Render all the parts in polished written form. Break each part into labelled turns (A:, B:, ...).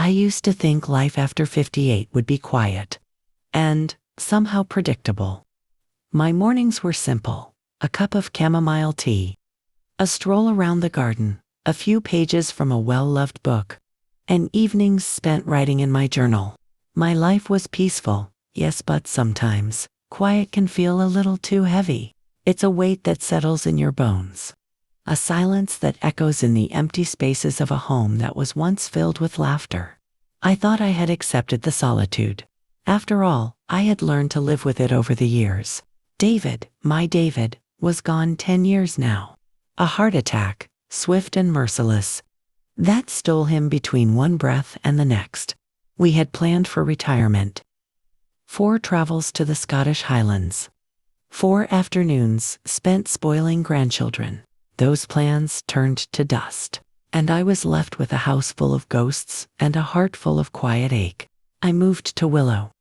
A: I used to think life after 58 would be quiet and somehow predictable. My mornings were simple: a cup of chamomile tea, a stroll around the garden, a few pages from a well-loved book, and evenings spent writing in my journal. My life was peaceful, yes, but sometimes quiet can feel a little too heavy. It's a weight that settles in your bones, a silence that echoes in the empty spaces of a home that was once filled with laughter. I thought I had accepted the solitude. After all, I had learned to live with it over the years. David, my David, was gone 10 years now. A heart attack, swift and merciless, that stole him between one breath and the next. We had planned for retirement. 4 travels to the Scottish Highlands. 4 afternoons spent spoiling grandchildren. Those plans turned to dust, and I was left with a house full of ghosts and a heart full of quiet ache. I moved to Willow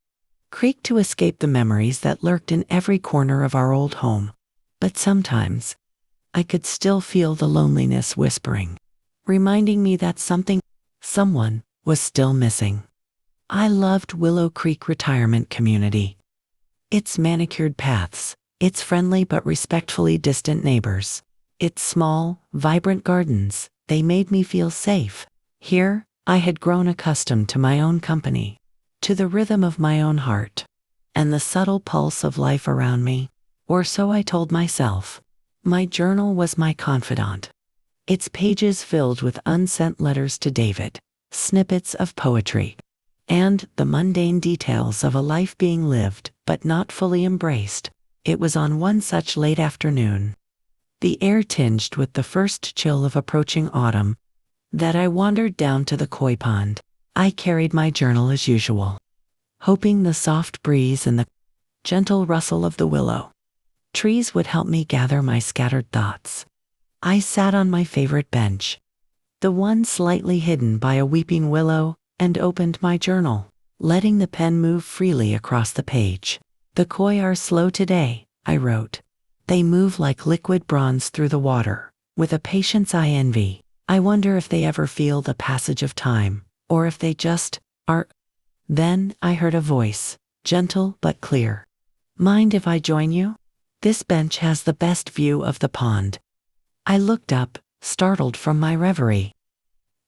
A: Creek to escape the memories that lurked in every corner of our old home. But sometimes, I could still feel the loneliness whispering, reminding me that someone was still missing. I loved Willow Creek Retirement Community. Its manicured paths, its friendly but respectfully distant neighbors, its small, vibrant gardens, they made me feel safe. Here, I had grown accustomed to my own company, to the rhythm of my own heart, and the subtle pulse of life around me. Or so I told myself. My journal was my confidant, its pages filled with unsent letters to David, snippets of poetry, and the mundane details of a life being lived but not fully embraced. It was on one such late afternoon, the air tinged with the first chill of approaching autumn, that I wandered down to the koi pond. I carried my journal as usual, hoping the soft breeze and the gentle rustle of the willow trees would help me gather my scattered thoughts. I sat on my favorite bench, the one slightly hidden by a weeping willow, and opened my journal, letting the pen move freely across the page. "The koi are slow today," I wrote. "They move like liquid bronze through the water, with a patience I envy. I wonder if they ever feel the passage of time, or if they just are." Then I heard a voice, gentle but clear. "Mind if I join you? This bench has the best view of the pond." I looked up, startled from my reverie.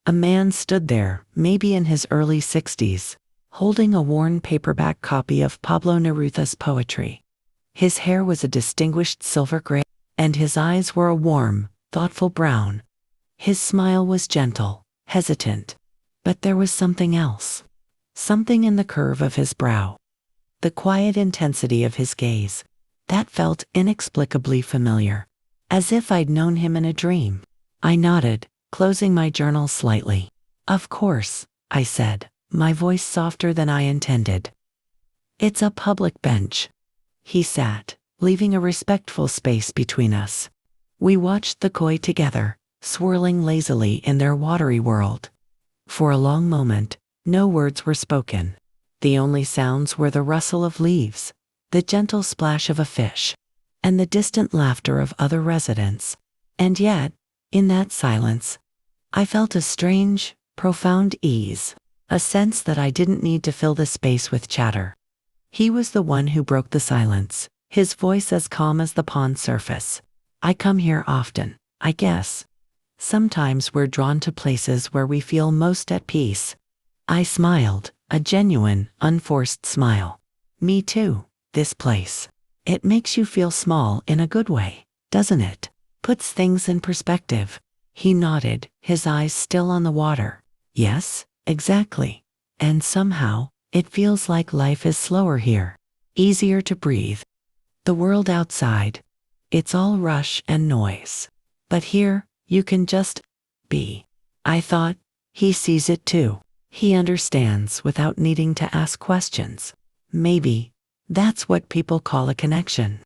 A: A man stood there, maybe in his early 60s, holding a worn paperback copy of Pablo Neruda's poetry. His hair was a distinguished silver gray, and his eyes were a warm, thoughtful brown. His smile was gentle, hesitant, but there was something else. Something in the curve of his brow, the quiet intensity of his gaze, that felt inexplicably familiar, as if I'd known him in a dream. I nodded, closing my journal slightly. "Of course," I said, my voice softer than I intended. "It's a public bench." He sat, leaving a respectful space between us. We watched the koi together, swirling lazily in their watery world. For a long moment, no words were spoken. The only sounds were the rustle of leaves, the gentle splash of a fish, and the distant laughter of other residents. And yet, in that silence, I felt a strange, profound ease, a sense that I didn't need to fill the space with chatter. He was the one who broke the silence, his voice as calm as the pond surface. "I come here often, I guess. Sometimes we're drawn to places where we feel most at peace." I smiled, a genuine, unforced smile. "Me too, this place. It makes you feel small in a good way, doesn't it? Puts things in perspective." He nodded, his eyes still on the water. "Yes, exactly. And somehow, it feels like life is slower here, easier to breathe. The world outside, it's all rush and noise. But here, you can just be." I thought, he sees it too. He understands without needing to ask questions. Maybe that's what people call a connection.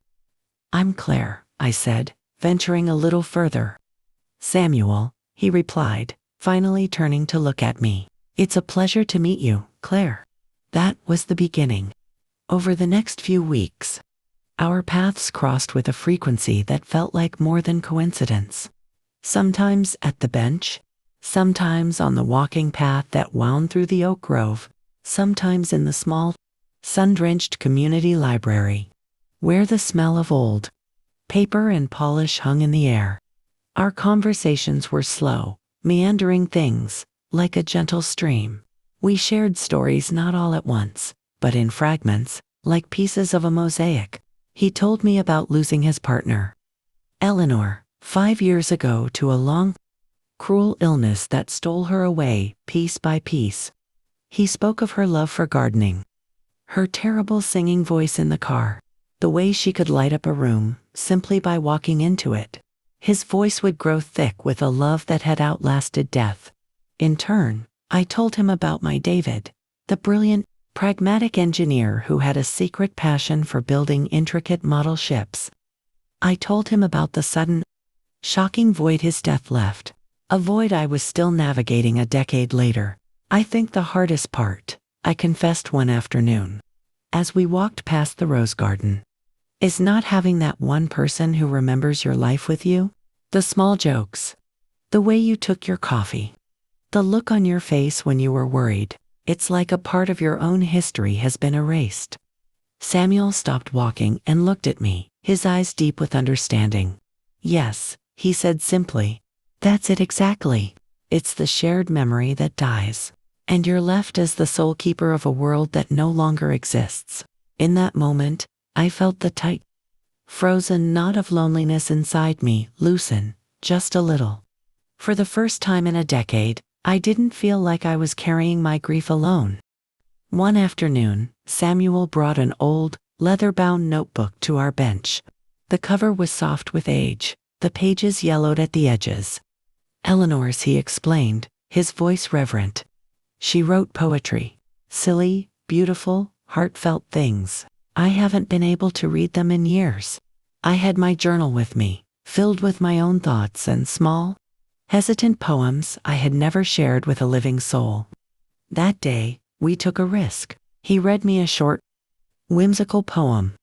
A: "I'm Claire," I said, venturing a little further. "Samuel," he replied, finally turning to look at me. "It's a pleasure to meet you, Claire." That was the beginning. Over the next few weeks, our paths crossed with a frequency that felt like more than coincidence. Sometimes at the bench, sometimes on the walking path that wound through the oak grove, sometimes in the small, sun-drenched community library, where the smell of old paper and polish hung in the air. Our conversations were slow, meandering things, like a gentle stream. We shared stories not all at once, but in fragments, like pieces of a mosaic. He told me about losing his partner, Eleanor, 5 years ago to a long, cruel illness that stole her away, piece by piece. He spoke of her love for gardening, her terrible singing voice in the car, the way she could light up a room simply by walking into it. His voice would grow thick with a love that had outlasted death. In turn, I told him about my David, the brilliant, pragmatic engineer who had a secret passion for building intricate model ships. I told him about the sudden, shocking void his death left, a void I was still navigating a decade later. I think the hardest part, I confessed one afternoon, as we walked past the rose garden, is not having that one person who remembers your life with you. The small jokes, the way you took your coffee, the look on your face when you were worried. It's like a part of your own history has been erased. Samuel stopped walking and looked at me, his eyes deep with understanding. Yes, he said simply. That's it exactly. It's the shared memory that dies, and you're left as the sole keeper of a world that no longer exists. In that moment, I felt the tight, frozen knot of loneliness inside me loosen, just a little. For the first time in a decade, I didn't feel like I was carrying my grief alone. One afternoon, Samuel brought an old, leather-bound notebook to our bench. The cover was soft with age, the pages yellowed at the edges. Eleanor's, he explained, his voice reverent. She wrote poetry, silly, beautiful, heartfelt things. I haven't been able to read them in years. I had my journal with me, filled with my own thoughts and small, hesitant poems I had never shared with a living soul. That day, we took a risk. He read me a short, whimsical poem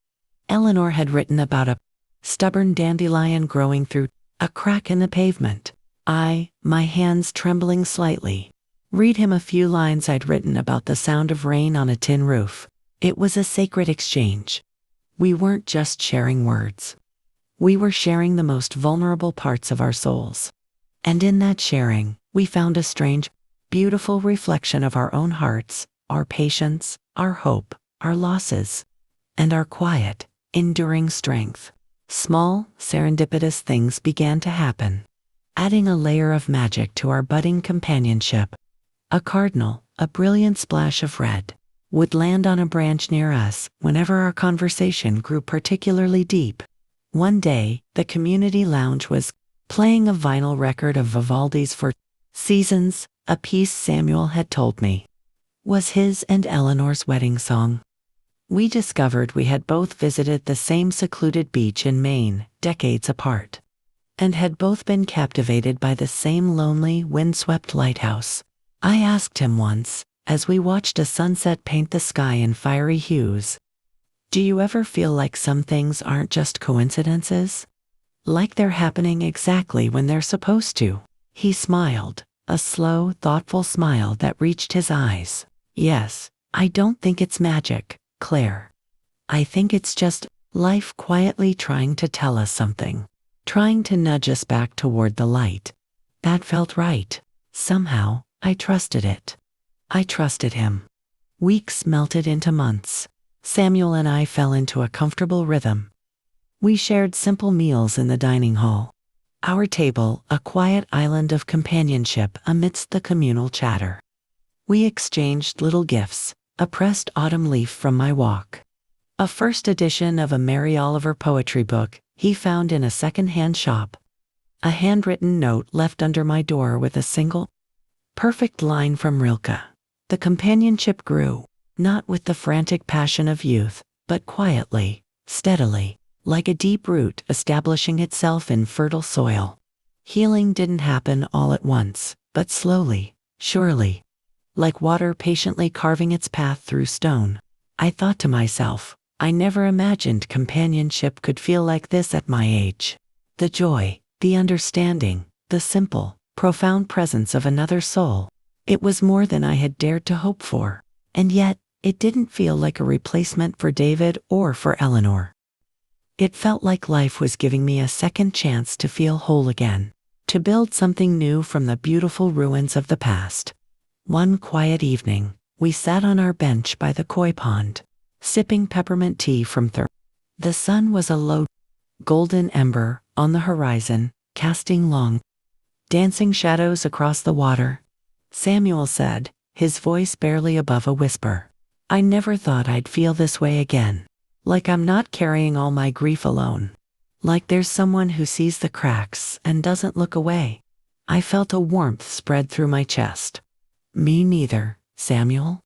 A: Eleanor had written about a stubborn dandelion growing through a crack in the pavement. I, my hands trembling slightly, read him a few lines I'd written about the sound of rain on a tin roof. It was a sacred exchange. We weren't just sharing words. We were sharing the most vulnerable parts of our souls. And in that sharing, we found a strange, beautiful reflection of our own hearts, our patience, our hope, our losses, and our quiet, enduring strength. Small, serendipitous things began to happen, adding a layer of magic to our budding companionship. A cardinal, a brilliant splash of red, would land on a branch near us whenever our conversation grew particularly deep. One day, the community lounge was playing a vinyl record of Vivaldi's Four Seasons, a piece Samuel had told me was his and Eleanor's wedding song. We discovered we had both visited the same secluded beach in Maine, decades apart, and had both been captivated by the same lonely, windswept lighthouse. I asked him once, as we watched a sunset paint the sky in fiery hues, do you ever feel like some things aren't just coincidences? Like they're happening exactly when they're supposed to? He smiled, a slow, thoughtful smile that reached his eyes. Yes, I don't think it's magic, Claire. I think it's just life quietly trying to tell us something, trying to nudge us back toward the light. That felt right. Somehow, I trusted it. I trusted him. Weeks melted into months. Samuel and I fell into a comfortable rhythm. We shared simple meals in the dining hall. Our table, a quiet island of companionship amidst the communal chatter. We exchanged little gifts, a pressed autumn leaf from my walk, a first edition of a Mary Oliver poetry book he found in a second-hand shop, a handwritten note left under my door with a single, perfect line from Rilke. The companionship grew, not with the frantic passion of youth, but quietly, steadily, like a deep root establishing itself in fertile soil. Healing didn't happen all at once, but slowly, surely, like water patiently carving its path through stone. I thought to myself, I never imagined companionship could feel like this at my age. The joy, the understanding, the simple, profound presence of another soul. It was more than I had dared to hope for, and yet, it didn't feel like a replacement for David or for Eleanor. It felt like life was giving me a second chance to feel whole again, to build something new from the beautiful ruins of the past. One quiet evening, we sat on our bench by the koi pond, sipping peppermint tea from The sun was a low, golden ember on the horizon, casting long, dancing shadows across the water. Samuel said, his voice barely above a whisper, "I never thought I'd feel this way again. Like I'm not carrying all my grief alone. Like there's someone who sees the cracks and doesn't look away." I felt a warmth spread through my chest. "Me neither, Samuel.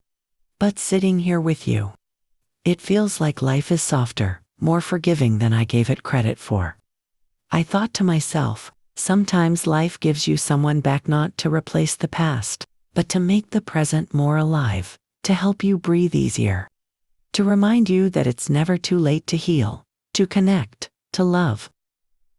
A: But sitting here with you, it feels like life is softer, more forgiving than I gave it credit for." I thought to myself, sometimes life gives you someone back not to replace the past, but to make the present more alive, to help you breathe easier, to remind you that it's never too late to heal, to connect, to love.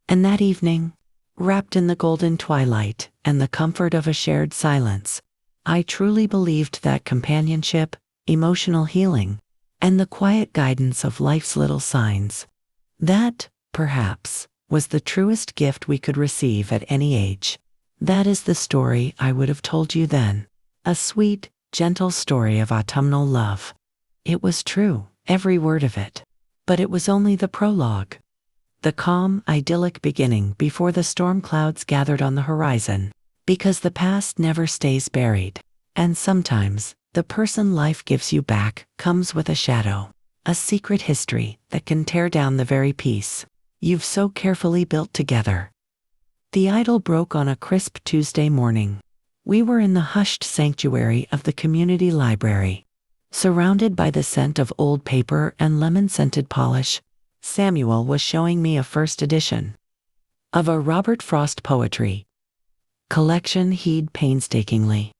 A: And that evening, wrapped in the golden twilight and the comfort of a shared silence, I truly believed that companionship, emotional healing, and the quiet guidance of life's little signs, that, perhaps, was the truest gift we could receive at any age. That is the story I would have told you then. A sweet, gentle story of autumnal love. It was true, every word of it. But it was only the prologue. The calm, idyllic beginning before the storm clouds gathered on the horizon. Because the past never stays buried. And sometimes, the person life gives you back comes with a shadow. A secret history that can tear down the very peace you've so carefully built together. The idyll broke on a crisp Tuesday morning. We were in the hushed sanctuary of the community library. Surrounded by the scent of old paper and lemon-scented polish, Samuel was showing me a first edition of a Robert Frost poetry collection he'd painstakingly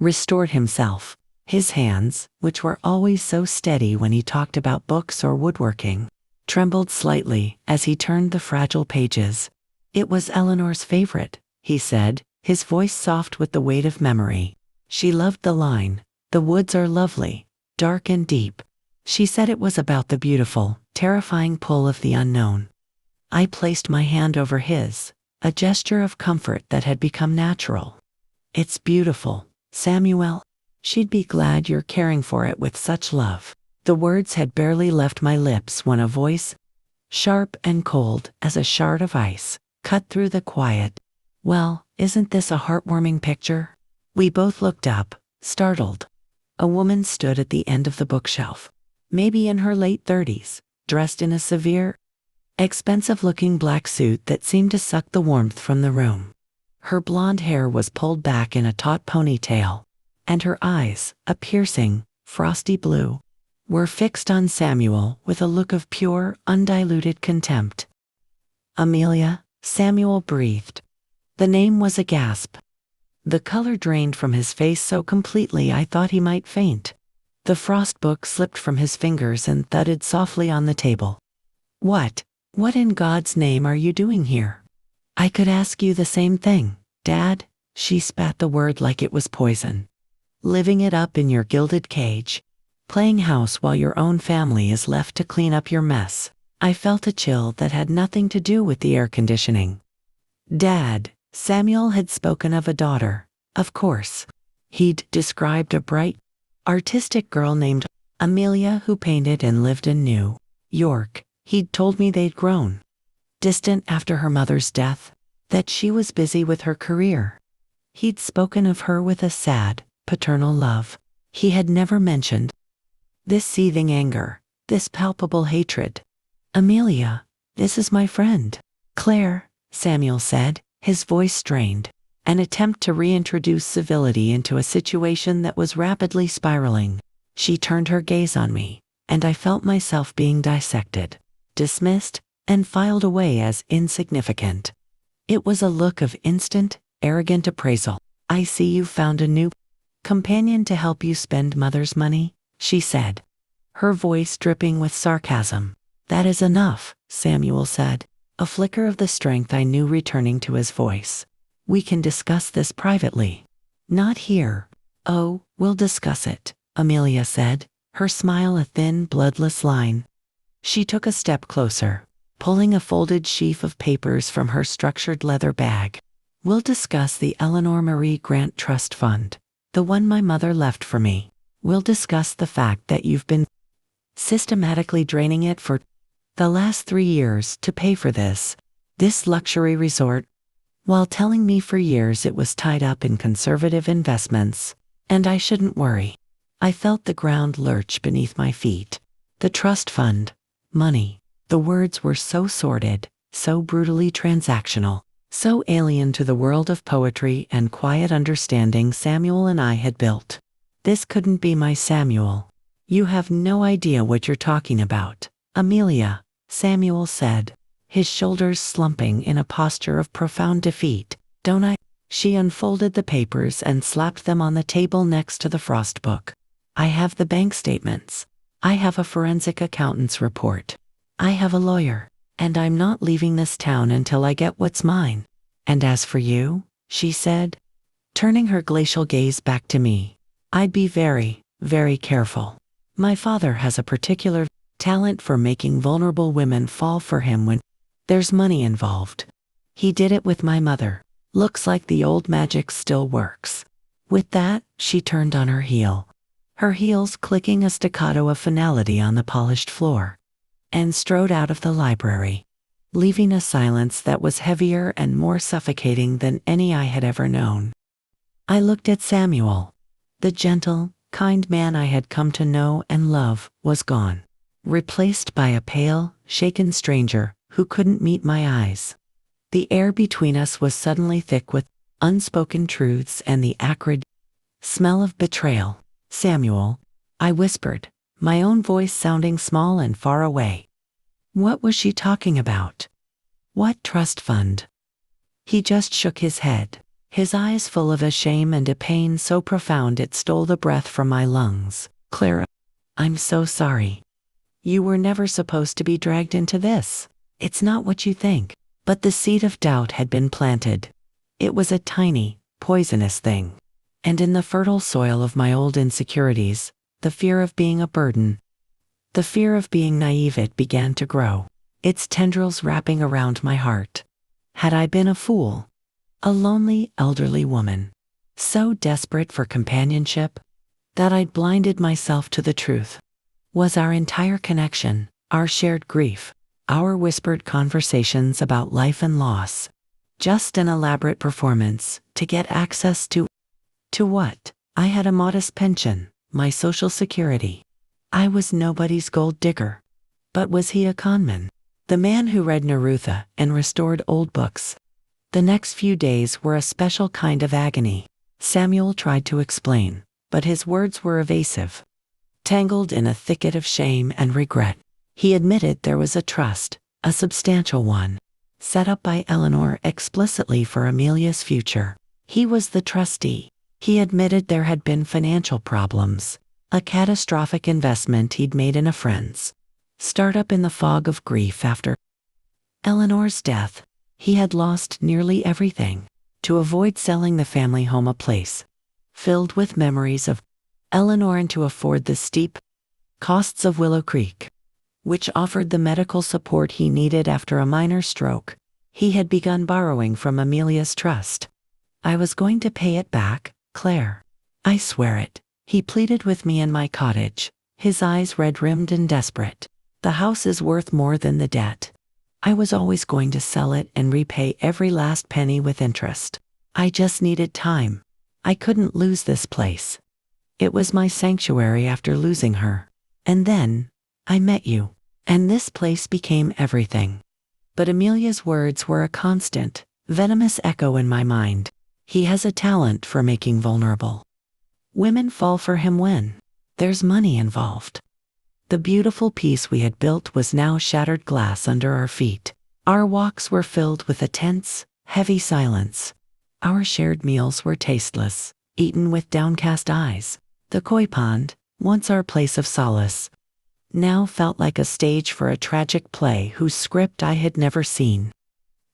A: restored himself. His hands, which were always so steady when he talked about books or woodworking, trembled slightly as he turned the fragile pages. "It was Eleanor's favorite," he said, his voice soft with the weight of memory. "She loved the line, 'The woods are lovely, dark and deep.' She said it was about the beautiful, terrifying pull of the unknown." I placed my hand over his, a gesture of comfort that had become natural. "It's beautiful, Samuel. She'd be glad you're caring for it with such love." The words had barely left my lips when a voice, sharp and cold as a shard of ice, cut through the quiet. "Well, isn't this a heartwarming picture?" We both looked up, startled. A woman stood at the end of the bookshelf, maybe in her late 30s, dressed in a severe, expensive-looking black suit that seemed to suck the warmth from the room. Her blonde hair was pulled back in a taut ponytail, and her eyes, a piercing, frosty blue, were fixed on Samuel with a look of pure, undiluted contempt. "Amelia," Samuel breathed. The name was a gasp. The color drained from his face so completely I thought he might faint. The Frost book slipped from his fingers and thudded softly on the table. What in God's name are you doing here?" "I could ask you the same thing, Dad." She spat the word like it was poison. "Living it up in your gilded cage, playing house while your own family is left to clean up your mess." I felt a chill that had nothing to do with the air conditioning. "Dad," Samuel had spoken of a daughter, of course. He'd described a bright, artistic girl named Amelia who painted and lived in New York. He'd told me they'd grown distant after her mother's death, that she was busy with her career. He'd spoken of her with a sad, paternal love. He had never mentioned this seething anger, this palpable hatred. "Amelia, this is my friend, Claire," Samuel said, his voice strained, an attempt to reintroduce civility into a situation that was rapidly spiraling. She turned her gaze on me, and I felt myself being dissected, dismissed, and filed away as insignificant. It was a look of instant, arrogant appraisal. "I see you've found a new companion to help you spend mother's money," she said, her voice dripping with sarcasm. "That is enough," Samuel said, a flicker of the strength I knew returning to his voice. We can discuss this privately. Not here. Oh, we'll discuss it, Amelia said, her smile a thin, bloodless line. She took a step closer, pulling a folded sheaf of papers from her structured leather bag. We'll discuss the Eleanor Marie Grant Trust Fund, the one my mother left for me. We'll discuss the fact that you've been systematically draining it for the last 3 years to pay for this luxury resort, while telling me for years it was tied up in conservative investments, and I shouldn't worry. I felt the ground lurch beneath my feet. The trust fund, money. The words were so sordid, so brutally transactional, so alien to the world of poetry and quiet understanding Samuel and I had built. This couldn't be my Samuel. You have no idea what you're talking about, Amelia, Samuel said, his shoulders slumping in a posture of profound defeat. Don't I? She unfolded the papers and slapped them on the table next to the frost book. I have the bank statements. I have a forensic accountant's report. I have a lawyer, and I'm not leaving this town until I get what's mine. And as for you, she said, turning her glacial gaze back to me, I'd be very, very careful. My father has a particular talent for making vulnerable women fall for him when there's money involved. He did it with my mother. Looks like the old magic still works. With that, she turned on her heel, her heels clicking a staccato of finality on the polished floor, and strode out of the library, leaving a silence that was heavier and more suffocating than any I had ever known. I looked at Samuel. The gentle, kind man I had come to know and love was gone, replaced by a pale, shaken stranger who couldn't meet my eyes. The air between us was suddenly thick with unspoken truths and the acrid smell of betrayal. Samuel, I whispered, my own voice sounding small and far away. What was she talking about? What trust fund? He just shook his head, his eyes full of a shame and a pain so profound it stole the breath from my lungs. Clara, I'm so sorry. You were never supposed to be dragged into this. It's not what you think. But the seed of doubt had been planted. It was a tiny, poisonous thing. And in the fertile soil of my old insecurities, the fear of being a burden, the fear of being naive, it began to grow, its tendrils wrapping around my heart. Had I been a fool? A lonely, elderly woman, so desperate for companionship that I'd blinded myself to the truth? Was our entire connection, our shared grief, our whispered conversations about life and loss, just an elaborate performance to get access to what? I had a modest pension, my social security. I was nobody's gold digger. But was he a conman? The man who read Neruda and restored old books. The next few days were a special kind of agony. Samuel tried to explain, but his words were evasive, tangled in a thicket of shame and regret. He admitted there was a trust, a substantial one, set up by Eleanor explicitly for Amelia's future. He was the trustee. He admitted there had been financial problems, a catastrophic investment he'd made in a friend's startup in the fog of grief after Eleanor's death. He had lost nearly everything. To avoid selling the family home, a place filled with memories of Eleanor, and to afford the steep costs of Willow Creek, which offered the medical support he needed after a minor stroke, he had begun borrowing from Amelia's trust. I was going to pay it back, Claire. I swear it. He pleaded with me in my cottage, his eyes red-rimmed and desperate. The house is worth more than the debt. I was always going to sell it and repay every last penny with interest. I just needed time. I couldn't lose this place. It was my sanctuary after losing her. And then I met you, and this place became everything. But Amelia's words were a constant, venomous echo in my mind. He has a talent for making vulnerable women fall for him when there's money involved. The beautiful peace we had built was now shattered glass under our feet. Our walks were filled with a tense, heavy silence. Our shared meals were tasteless, eaten with downcast eyes. The koi pond, once our place of solace, now felt like a stage for a tragic play whose script I had never seen.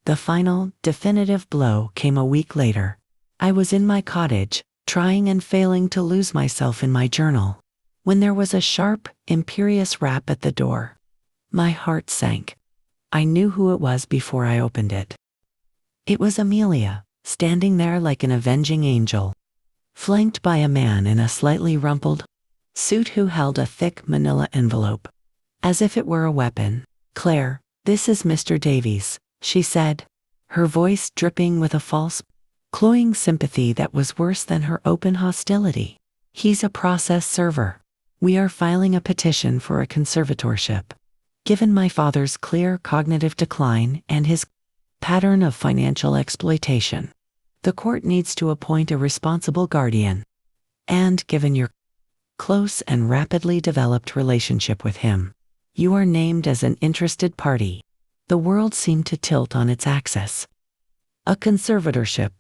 A: The final, definitive blow came a week later. I was in my cottage, trying and failing to lose myself in my journal, when there was a sharp, imperious rap at the door. My heart sank. I knew who it was before I opened it. It was Amelia, standing there like an avenging angel, flanked by a man in a slightly rumpled suit who held a thick manila envelope, as if it were a weapon. "Claire, this is Mr. Davies," she said, her voice dripping with a false, cloying sympathy that was worse than her open hostility. "He's a process server. We are filing a petition for a conservatorship. Given my father's clear cognitive decline and his pattern of financial exploitation, the court needs to appoint a responsible guardian. And given your close and rapidly developed relationship with him, you are named as an interested party." The world seemed to tilt on its axis. A conservatorship.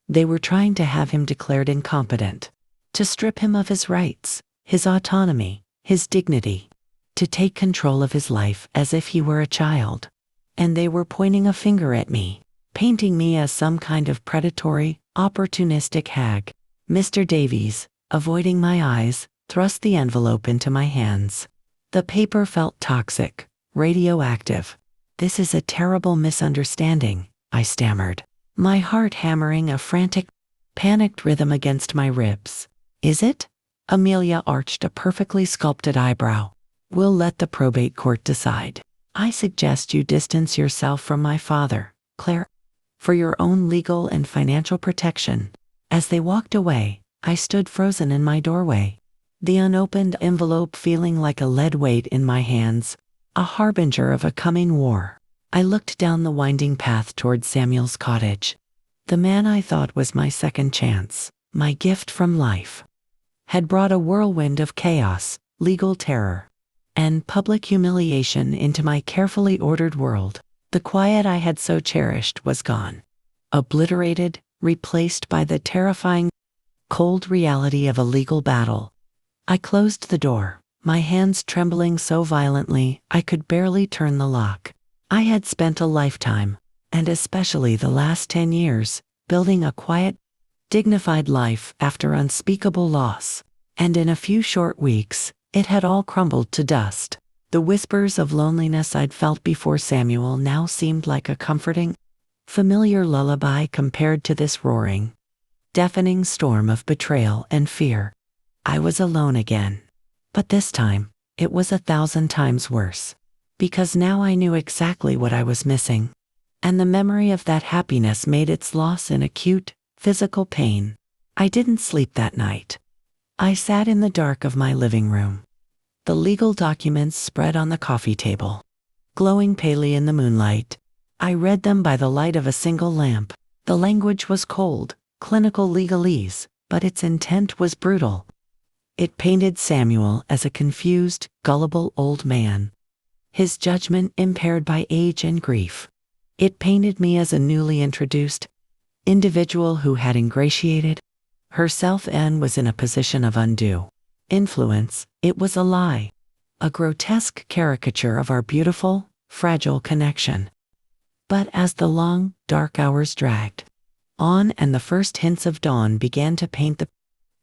A: They were trying to have him declared incompetent, to strip him of his rights, his autonomy, his dignity, to take control of his life as if he were a child. And they were pointing a finger at me, painting me as some kind of predatory, opportunistic hag. Mr. Davies, avoiding my eyes, thrust the envelope into my hands. The paper felt toxic, radioactive. "This is a terrible misunderstanding," I stammered, my heart hammering a frantic, panicked rhythm against my ribs. "Is it?" Amelia arched a perfectly sculpted eyebrow. "We'll let the probate court decide. I suggest you distance yourself from my father, Claire, for your own legal and financial protection." As they walked away, I stood frozen in my doorway, the unopened envelope feeling like a lead weight in my hands, a harbinger of a coming war. I looked down the winding path toward Samuel's cottage. The man I thought was my second chance, my gift from life, had brought a whirlwind of chaos, legal terror, and public humiliation into my carefully ordered world. The quiet I had so cherished was gone, obliterated, replaced by the terrifying, cold reality of a legal battle. I closed the door, my hands trembling so violently I could barely turn the lock. I had spent a lifetime, and especially the last 10 years, building a quiet, dignified life after unspeakable loss. And in a few short weeks, it had all crumbled to dust. The whispers of loneliness I'd felt before Samuel now seemed like a comforting, familiar lullaby compared to this roaring, deafening storm of betrayal and fear. I was alone again. But this time, it was 1,000 times worse. Because now I knew exactly what I was missing. And the memory of that happiness made its loss in acute, physical pain. I didn't sleep that night. I sat in the dark of my living room. The legal documents spread on the coffee table, glowing palely in the moonlight. I read them by the light of a single lamp. The language was cold, clinical legalese, but its intent was brutal. It painted Samuel as a confused, gullible old man, his judgment impaired by age and grief. It painted me as a newly introduced individual who had ingratiated herself and was in a position of undue influence. It was a lie, a grotesque caricature of our beautiful, fragile connection. But as the long, dark hours dragged on and the first hints of dawn began to paint the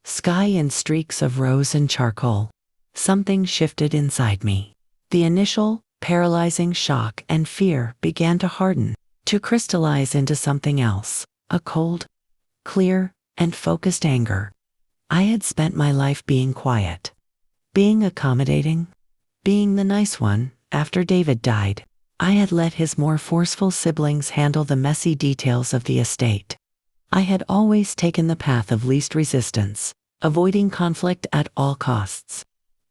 A: sky in streaks of rose and charcoal, something shifted inside me. The initial, paralyzing shock and fear began to harden, to crystallize into something else, a cold, clear, and focused anger. I had spent my life being quiet, being accommodating, being the nice one. After David died, I had let his more forceful siblings handle the messy details of the estate. I had always taken the path of least resistance, avoiding conflict at all costs.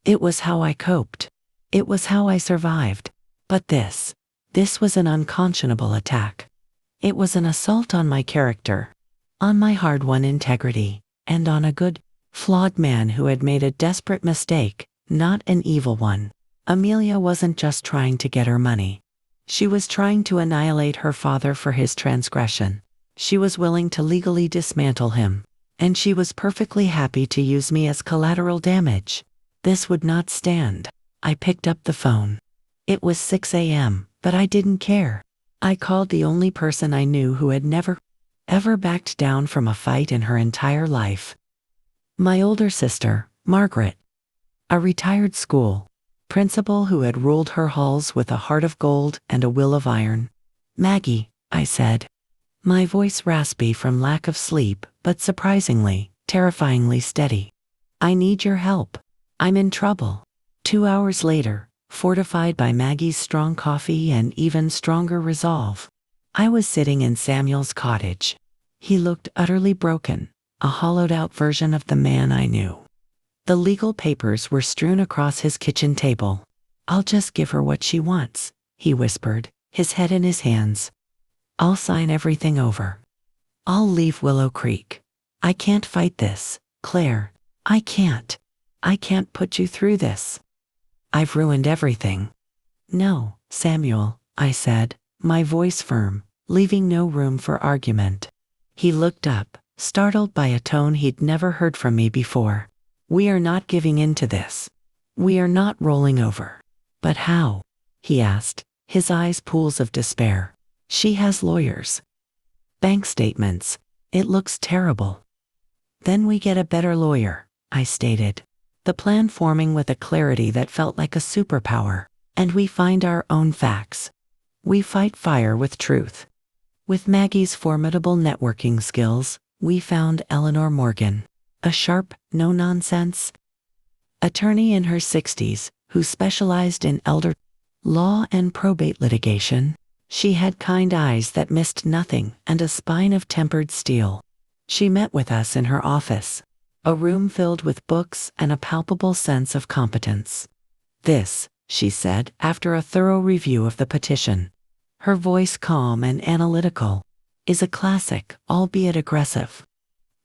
A: It was how I coped. It was how I survived. But this was an unconscionable attack. It was an assault on my character, on my hard-won integrity, and on a good, flawed man who had made a desperate mistake, not an evil one. Amelia wasn't just trying to get her money. She was trying to annihilate her father for his transgression. She was willing to legally dismantle him, and she was perfectly happy to use me as collateral damage. This would not stand. I picked up the phone. It was 6 a.m., but I didn't care. I called the only person I knew who had never, ever backed down from a fight in her entire life. My older sister, Margaret, a retired school principal who had ruled her halls with a heart of gold and a will of iron. Maggie, I said, my voice raspy from lack of sleep, but surprisingly, terrifyingly steady. I need your help. I'm in trouble. 2 hours later, fortified by Maggie's strong coffee and even stronger resolve, I was sitting in Samuel's cottage. He looked utterly broken, a hollowed-out version of the man I knew. The legal papers were strewn across his kitchen table. I'll just give her what she wants, he whispered, his head in his hands. I'll sign everything over. I'll leave Willow Creek. I can't fight this, Claire. I can't. I can't put you through this. I've ruined everything. No, Samuel, I said, my voice firm, leaving no room for argument. He looked up, startled by a tone he'd never heard from me before. We are not giving in to this. We are not rolling over. But how? He asked, his eyes pools of despair. She has lawyers. Bank statements. It looks terrible. Then we get a better lawyer, I stated, the plan forming with a clarity that felt like a superpower, and we find our own facts. We fight fire with truth. With Maggie's formidable networking skills, we found Eleanor Morgan, a sharp, no-nonsense attorney in her 60s who specialized in elder law and probate litigation. She had kind eyes that missed nothing and a spine of tempered steel. She met with us in her office, a room filled with books and a palpable sense of competence. This, she said after a thorough review of the petition, her voice calm and analytical, is a classic, albeit aggressive,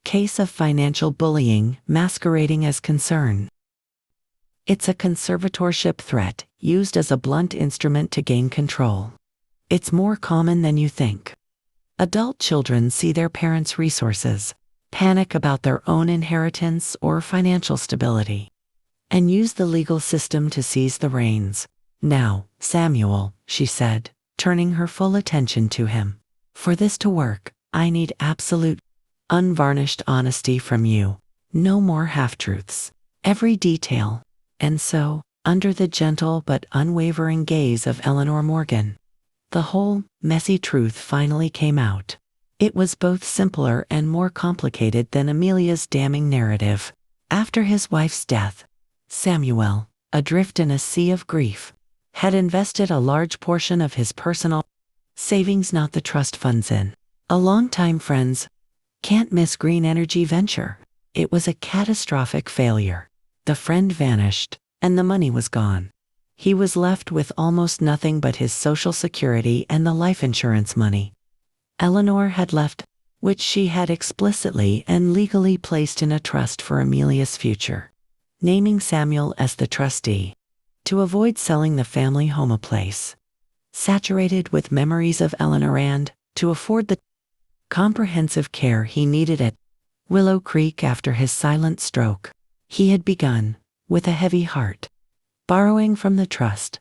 A: case of financial bullying masquerading as concern. It's a conservatorship threat used as a blunt instrument to gain control. It's more common than you think. Adult children see their parents' resources, panic about their own inheritance or financial stability, and use the legal system to seize the reins. Now, Samuel, she said, turning her full attention to him. For this to work, I need absolute, unvarnished honesty from you. No more half-truths. Every detail. And so, under the gentle but unwavering gaze of Eleanor Morgan, the whole, messy truth finally came out. It was both simpler and more complicated than Amelia's damning narrative. After his wife's death, Samuel, adrift in a sea of grief, had invested a large portion of his personal savings, not the trust funds, in a longtime friend's can't miss green energy venture. It was a catastrophic failure. The friend vanished, and the money was gone. He was left with almost nothing but his Social Security and the life insurance money Eleanor had left, which she had explicitly and legally placed in a trust for Amelia's future, naming Samuel as the trustee, to avoid selling the family home a place saturated with memories of Eleanor and to afford the comprehensive care he needed at Willow Creek after his silent stroke. He had begun, with a heavy heart, borrowing from the trust.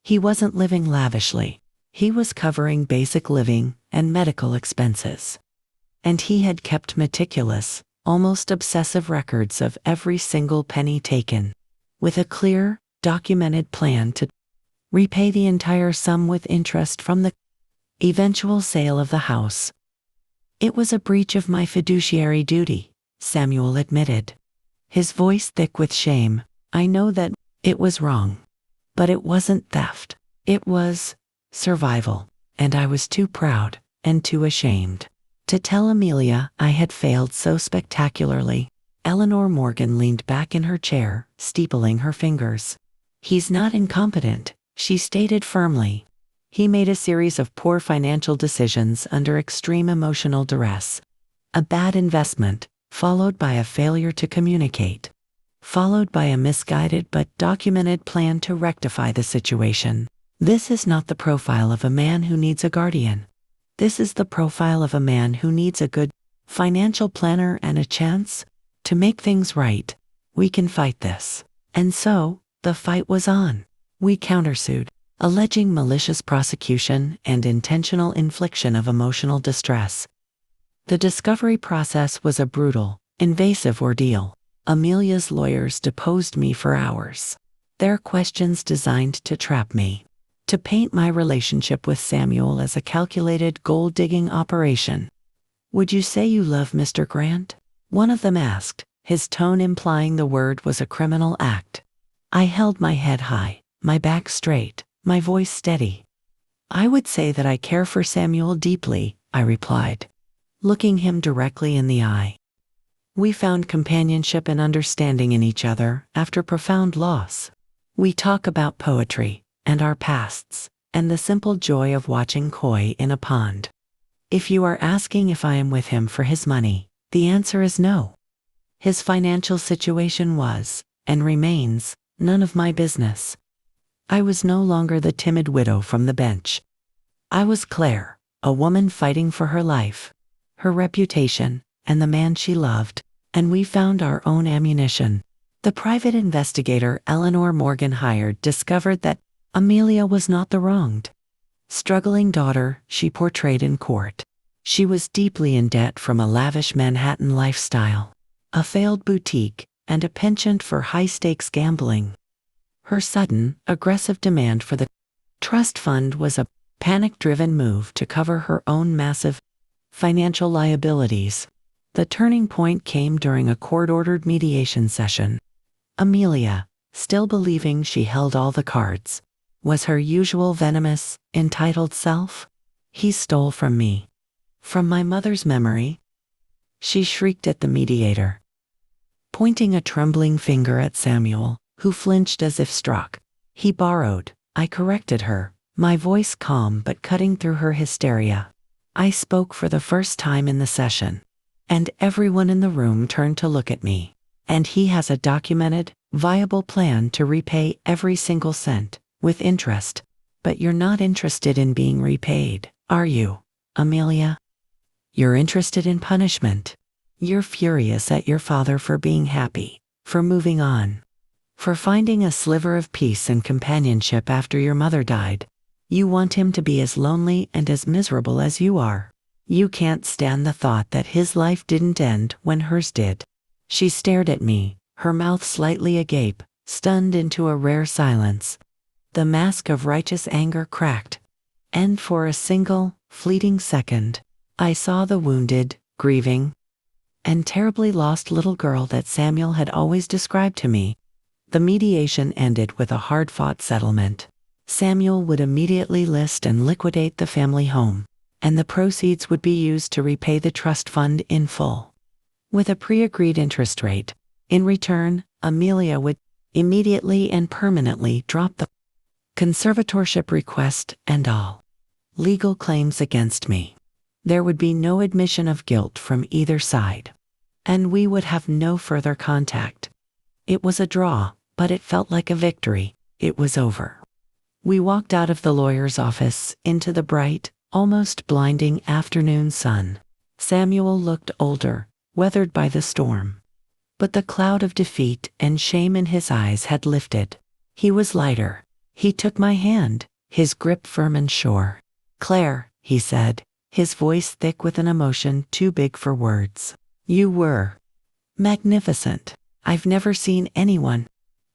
A: He wasn't living lavishly. He was covering basic living and medical expenses. And he had kept meticulous, almost obsessive records of every single penny taken, with a clear, documented plan to repay the entire sum with interest from the eventual sale of the house. It was a breach of my fiduciary duty, Samuel admitted, his voice thick with shame. I know that it was wrong. But it wasn't theft. It was survival. And I was too proud and too ashamed to tell Amelia I had failed so spectacularly. Eleanor Morgan leaned back in her chair, steepling her fingers. He's not incompetent, she stated firmly. He made a series of poor financial decisions under extreme emotional duress. A bad investment, followed by a failure to communicate, followed by a misguided but documented plan to rectify the situation. This is not the profile of a man who needs a guardian. This is the profile of a man who needs a good financial planner and a chance to make things right. We can fight this. And so, the fight was on. We countersued. alleging malicious prosecution and intentional infliction of emotional distress. The discovery process was a brutal, invasive ordeal. Amelia's lawyers deposed me for hours. Their questions designed to trap me, to paint my relationship with Samuel as a calculated gold-digging operation. "Would you say you love Mr. Grant?" one of them asked, his tone implying the word was a criminal act. I held my head high, my back straight, my voice steady. "I would say that I care for Samuel deeply," I replied, looking him directly in the eye. We found companionship and understanding in each other after profound loss. We talk about poetry, and our pasts, and the simple joy of watching koi in a pond. If you are asking if I am with him for his money, the answer is no. His financial situation was, and remains, none of my business. I was no longer the timid widow from the bench. I was Claire, a woman fighting for her life, her reputation, and the man she loved, and we found our own ammunition. The private investigator Eleanor Morgan hired discovered that Amelia was not the wronged, struggling daughter she portrayed in court. She was deeply in debt from a lavish Manhattan lifestyle, a failed boutique, and a penchant for high-stakes gambling. Her sudden, aggressive demand for the trust fund was a panic-driven move to cover her own massive financial liabilities. The turning point came during a court-ordered mediation session. Amelia, still believing she held all the cards, was her usual venomous, entitled self. "He stole from me. From my mother's memory," she shrieked at the mediator, pointing a trembling finger at Samuel, who flinched as if struck. "He borrowed," I corrected her, my voice calm but cutting through her hysteria. I spoke for the first time in the session, and everyone in the room turned to look at me. "And he has a documented, viable plan to repay every single cent, with interest. But you're not interested in being repaid, are you, Amelia? You're interested in punishment. You're furious at your father for being happy, for moving on, for finding a sliver of peace and companionship after your mother died. You want him to be as lonely and as miserable as you are. You can't stand the thought that his life didn't end when hers did." She stared at me, her mouth slightly agape, stunned into a rare silence. The mask of righteous anger cracked, and for a single, fleeting second, I saw the wounded, grieving, and terribly lost little girl that Samuel had always described to me. The mediation ended with a hard-fought settlement. Samuel would immediately list and liquidate the family home, and the proceeds would be used to repay the trust fund in full, with a pre-agreed interest rate. In return, Amelia would immediately and permanently drop the conservatorship request and all legal claims against me. There would be no admission of guilt from either side, and we would have no further contact. It was a draw, but it felt like a victory. It was over. We walked out of the lawyer's office into the bright, almost blinding afternoon sun. Samuel looked older, weathered by the storm, but the cloud of defeat and shame in his eyes had lifted. He was lighter. He took my hand, his grip firm and sure. "Claire," he said, his voice thick with an emotion too big for words. "You were magnificent. I've never seen anyone.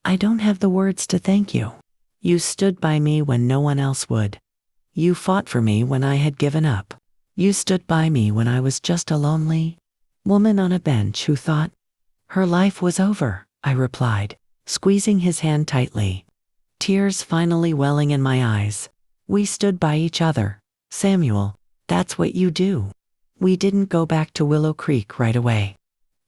A: I don't have the words to thank you. You stood by me when no one else would. You fought for me when I had given up. You stood by me when I was just a lonely woman on a bench who thought her life was over," I replied, squeezing his hand tightly, tears finally welling in my eyes. "We stood by each other, Samuel. That's what you do." We didn't go back to Willow Creek right away.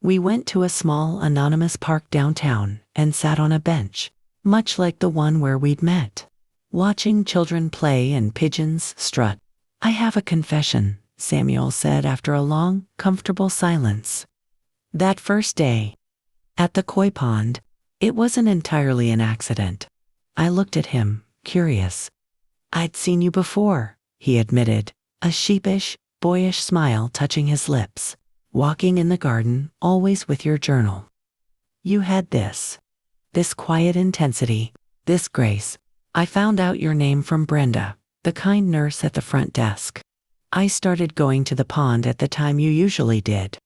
A: We went to a small anonymous park downtown and sat on a bench, much like the one where we'd met, watching children play and pigeons strut. "I have a confession," Samuel said after a long, comfortable silence. That first day, at the koi pond, it wasn't entirely an accident. I looked at him, curious. "I'd seen you before," he admitted, a sheepish, boyish smile touching his lips. "Walking in the garden, always with your journal. You had this quiet intensity, this grace. I found out your name from Brenda, the kind nurse at the front desk. I started going to the pond at the time you usually did,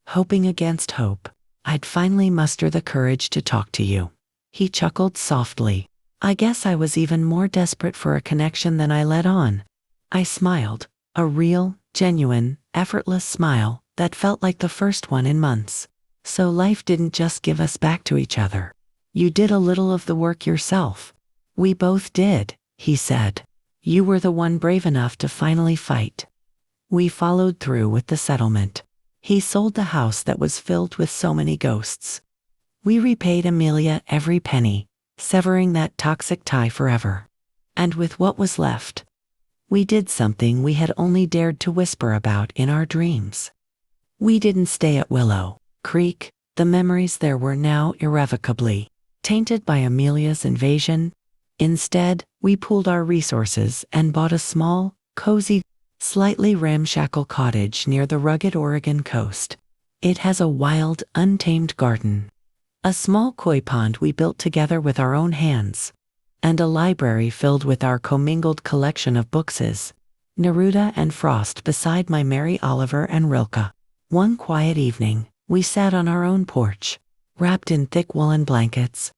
A: hoping against hope I'd finally muster the courage to talk to you." He chuckled softly. I guess I was even more desperate for a connection than I let on. I smiled, a real, genuine, effortless smile that felt like the first one in months. "So life didn't just give us back to each other. You did a little of the work yourself." "We both did," he said. "You were the one brave enough to finally fight." We followed through with the settlement. He sold the house that was filled with so many ghosts. We repaid Amelia every penny, severing that toxic tie forever. And with what was left, we did something we had only dared to whisper about in our dreams. We didn't stay at Willow Creek. The memories there were now irrevocably tainted by Amelia's invasion. Instead, we pooled our resources and bought a small, cozy, slightly ramshackle cottage near the rugged Oregon coast. It has a wild, untamed garden, a small koi pond we built together with our own hands, and a library filled with our commingled collection of books, Neruda and Frost beside my Mary Oliver and Rilke. One quiet evening, we sat on our own porch, wrapped in thick woolen blankets,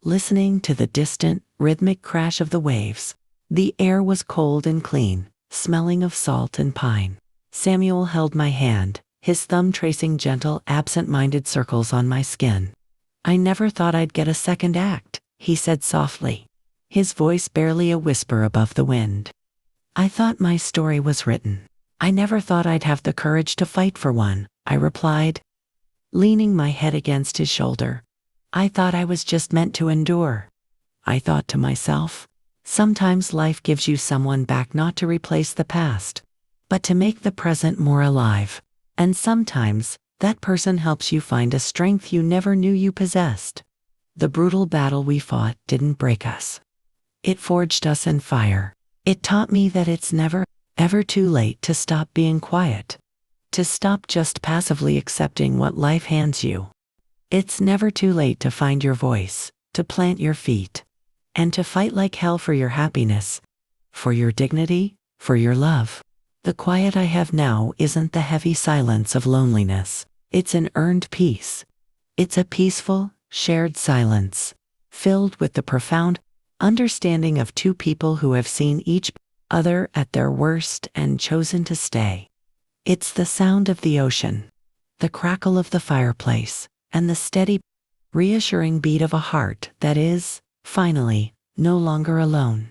A: listening to the distant, rhythmic crash of the waves. The air was cold and clean, smelling of salt and pine. Samuel held my hand, his thumb tracing gentle, absent-minded circles on my skin. "I never thought I'd get a second act," he said softly, his voice barely a whisper above the wind. "I thought my story was written. I never thought I'd have the courage to fight for one," I replied, leaning my head against his shoulder. "I thought I was just meant to endure." I thought to myself, sometimes life gives you someone back not to replace the past, but to make the present more alive. And sometimes, that person helps you find a strength you never knew you possessed. The brutal battle we fought didn't break us. It forged us in fire. It taught me that it's never, ever too late to stop being quiet, to stop just passively accepting what life hands you. It's never too late to find your voice, to plant your feet, and to fight like hell for your happiness, for your dignity, for your love. The quiet I have now isn't the heavy silence of loneliness. It's an earned peace. It's a peaceful, shared silence, filled with the profound understanding of two people who have seen each other at their worst and chosen to stay. It's the sound of the ocean, the crackle of the fireplace, and the steady, reassuring beat of a heart that is, finally, no longer alone.